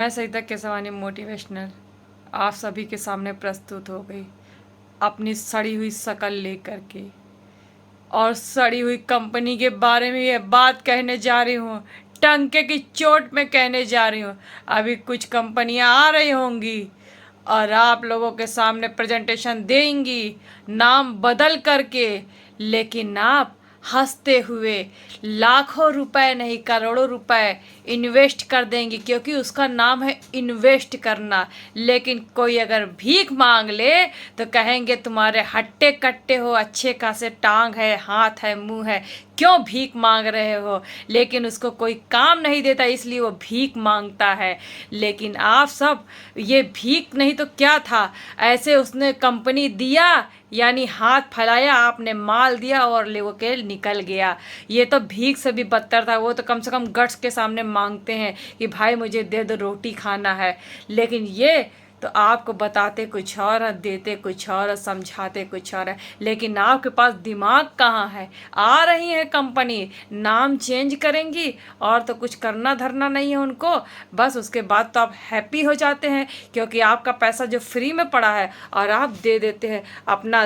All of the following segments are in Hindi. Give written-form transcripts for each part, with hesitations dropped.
मैं सरिता केसवानी मोटिवेशनल आप सभी के सामने प्रस्तुत हो गई अपनी सड़ी हुई शक्ल लेकर के और सड़ी हुई कंपनी के बारे में ये बात कहने जा रही हूँ। टंके की चोट में कहने जा रही हूँ। अभी कुछ कंपनियां आ रही होंगी और आप लोगों के सामने प्रेजेंटेशन देंगी नाम बदल करके, लेकिन आप हंसते हुए लाखों रुपए नहीं करोड़ों रुपए इन्वेस्ट कर देंगी, क्योंकि उसका नाम है इन्वेस्ट करना। लेकिन कोई अगर भीख मांग ले तो कहेंगे तुम्हारे हट्टे कट्टे हो, अच्छे खासे टांग है, हाथ है, मुंह है, क्यों भीख मांग रहे हो। लेकिन उसको कोई काम नहीं देता इसलिए वो भीख मांगता है। लेकिन आप सब ये भीख नहीं तो क्या था, ऐसे उसने कंपनी दिया यानी हाथ फैलाया, आपने माल दिया और ले वो के निकल गया। ये तो भीख से भी बदतर था। वो तो कम से कम गट्स के सामने मांगते हैं कि भाई मुझे दे दो, रोटी खाना है। लेकिन ये तो आपको बताते कुछ और है, देते कुछ और है, समझाते कुछ और है। लेकिन आपके पास दिमाग कहाँ है। आ रही है कंपनी, नाम चेंज करेंगी और तो कुछ करना धरना नहीं है उनको। बस उसके बाद तो आप हैप्पी हो जाते हैं, क्योंकि आपका पैसा जो फ्री में पड़ा है और आप दे देते हैं अपना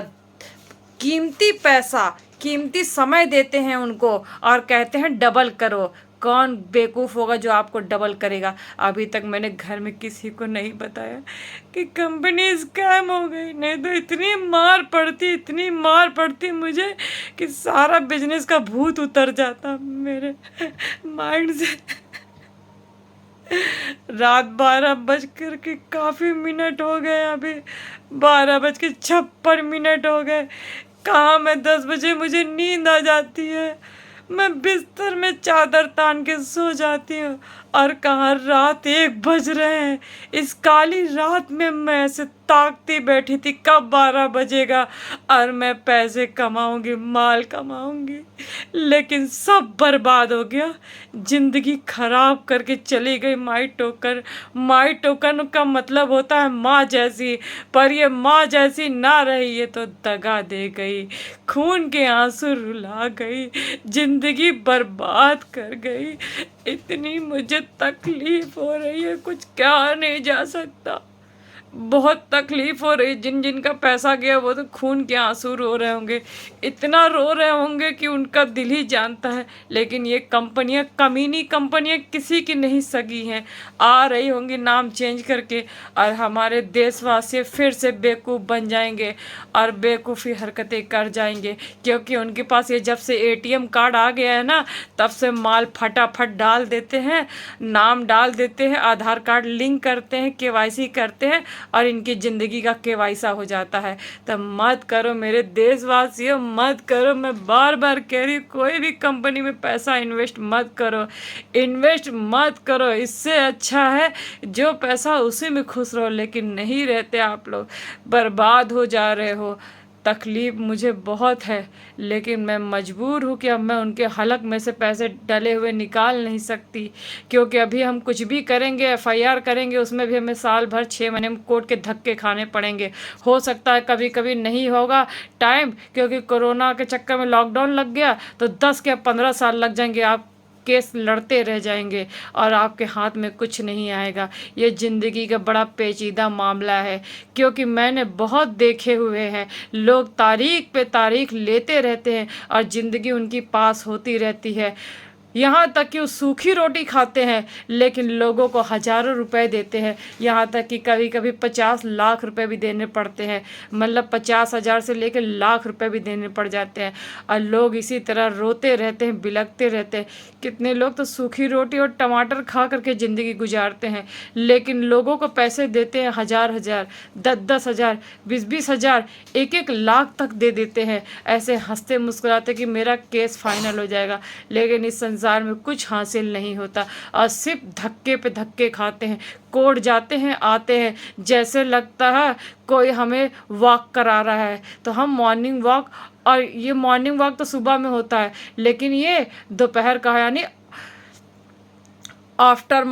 कीमती पैसा, कीमती समय देते हैं उनको और कहते हैं डबल करो। कौन बेवकूफ़ होगा जो आपको डबल करेगा। अभी तक मैंने घर में किसी को नहीं बताया कि कंपनी स्कैम हो गई, नहीं तो इतनी मार पड़ती, इतनी मार पड़ती मुझे कि सारा बिजनेस का भूत उतर जाता मेरे माइंड से। रात 12 बज कर के काफ़ी मिनट हो गए, अभी 12 बज के 56 मिनट हो गए। कहाँ मैं 10 बजे मुझे नींद आ जाती है, मैं बिस्तर में चादर तान के सो जाती हूँ। और कहाँ रात 1 बज रहे हैं। इस काली रात में मैं ऐसे ताकती बैठी थी कब 12 बजेगा और मैं पैसे कमाऊंगी, माल कमाऊंगी। लेकिन सब बर्बाद हो गया, जिंदगी खराब करके चली गई माई टोकर। माई टोकन का मतलब होता है माँ जैसी, पर ये माँ जैसी ना रही, ये तो दगा दे गई, खून के आंसू रुला गई, जिंदगी बर्बाद कर गई। इतनी मुझे तकलीफ हो रही है, कुछ कहा नहीं जा सकता। बहुत तकलीफ हो रही। जिन जिन का पैसा गया वो तो खून के आंसू रो रहे होंगे, इतना रो रहे होंगे कि उनका दिल ही जानता है। लेकिन ये कंपनियां, कमीनी कंपनियां किसी की नहीं सगी हैं, आ रही होंगी नाम चेंज करके और हमारे देशवासी फिर से बेवकूफ़ बन जाएंगे और बेवकूफ़ी हरकतें कर जाएंगे। क्योंकि उनके पास ये जब से एटीएम कार्ड आ गया है ना, तब से माल फटाफट डाल देते हैं, नाम डाल देते हैं, आधार कार्ड लिंक करते हैं, केवाईसी करते हैं और इनकी ज़िंदगी का केवाईसा हो जाता है। तो मत करो मेरे देशवासियों, मत करो। मैं बार बार कह रही हूँ, कोई भी कंपनी में पैसा इन्वेस्ट मत करो, इन्वेस्ट मत करो। इससे अच्छा है जो पैसा उसी में खुश रहो। लेकिन नहीं रहते, आप लोग बर्बाद हो जा रहे हो। तकलीफ़ मुझे बहुत है, लेकिन मैं मजबूर हूँ कि अब मैं उनके हलक में से पैसे डले हुए निकाल नहीं सकती। क्योंकि अभी हम कुछ भी करेंगे, एफआईआर करेंगे, उसमें भी हमें साल भर 6 महीने में कोर्ट के धक्के खाने पड़ेंगे। हो सकता है कभी कभी नहीं होगा टाइम, क्योंकि कोरोना के चक्कर में लॉकडाउन लग गया तो 10 या 15 साल लग जाएंगे। आप केस लड़ते रह जाएंगे और आपके हाथ में कुछ नहीं आएगा। ये ज़िंदगी का बड़ा पेचीदा मामला है, क्योंकि मैंने बहुत देखे हुए हैं, लोग तारीख पे तारीख लेते रहते हैं और ज़िंदगी उनकी पास होती रहती है। यहाँ तक कि वो सूखी रोटी खाते हैं लेकिन लोगों को हज़ारों रुपए देते हैं। यहाँ तक कि कभी कभी 50 लाख रुपए भी देने पड़ते हैं, मतलब 50,000 से लेकर लाख रुपए भी देने पड़ जाते हैं। और लोग इसी तरह रोते रहते हैं, बिलखते रहते हैं। कितने लोग तो सूखी रोटी और टमाटर खा करके ज़िंदगी गुजारते हैं, लेकिन लोगों को पैसे देते हैं हज़ार हज़ार, 10-10 हज़ार, 20-20 हज़ार, 1-1 लाख तक दे देते हैं, ऐसे हंसते मुस्कुराते कि मेरा केस फाइनल हो जाएगा। लेकिन इस संसार में कुछ हासिल नहीं होता और सिर्फ धक्के पे धक्के खाते हैं, कोर्ट जाते हैं, आते हैं, जैसे लगता है कोई हमें वॉक करा रहा है। तो हम मॉर्निंग वॉक, और ये मॉर्निंग वॉक तो सुबह में होता है, लेकिन ये दोपहर का है, यानी आफ्टर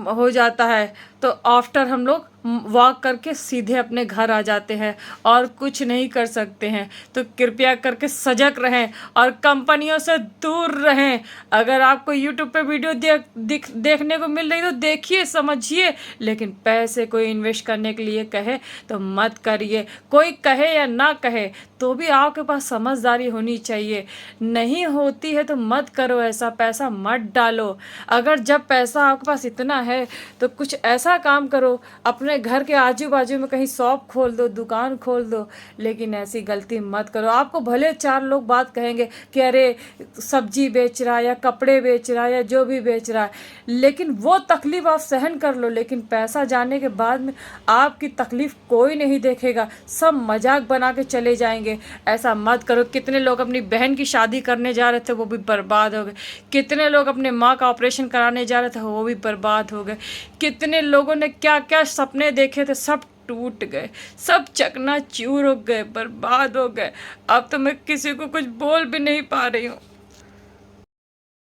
हो जाता है। तो आफ्टर हम लोग वॉक करके सीधे अपने घर आ जाते हैं और कुछ नहीं कर सकते हैं। तो कृपया करके सजग रहें और कंपनियों से दूर रहें। अगर आपको यूट्यूब पे वीडियो देखने को मिल रही तो देखिए, समझिए, लेकिन पैसे कोई इन्वेस्ट करने के लिए कहे तो मत करिए। कोई कहे या ना कहे तो भी आपके पास समझदारी होनी चाहिए। नहीं होती है तो मत करो, ऐसा पैसा मत डालो। अगर जब पैसा आपके पास इतना है तो कुछ ऐसा काम करो, अपने घर के आजू बाजू में कहीं शॉप खोल दो, दुकान खोल दो, लेकिन ऐसी गलती मत करो। आपको भले 4 लोग बात कहेंगे कि अरे सब्जी बेच रहा है या कपड़े बेच रहा है या जो भी बेच रहा है, लेकिन वो तकलीफ आप सहन कर लो, लेकिन पैसा जाने के बाद में आपकी तकलीफ कोई नहीं देखेगा, सब मजाक बना के चले जाएंगे। ऐसा मत करो। कितने लोग अपनी बहन की शादी करने जा रहे थे वो भी बर्बाद हो गए। कितने लोग अपने माँ का ऑपरेशन कराने जा रहे थे वो भी बर्बाद हो गए। कितने लोगों ने क्या क्या सपने देखे थे सब टूट गए, सब चकनाचूर हो गए, बर्बाद हो गए। अब तो मैं किसी को कुछ बोल भी नहीं पा रही हूँ।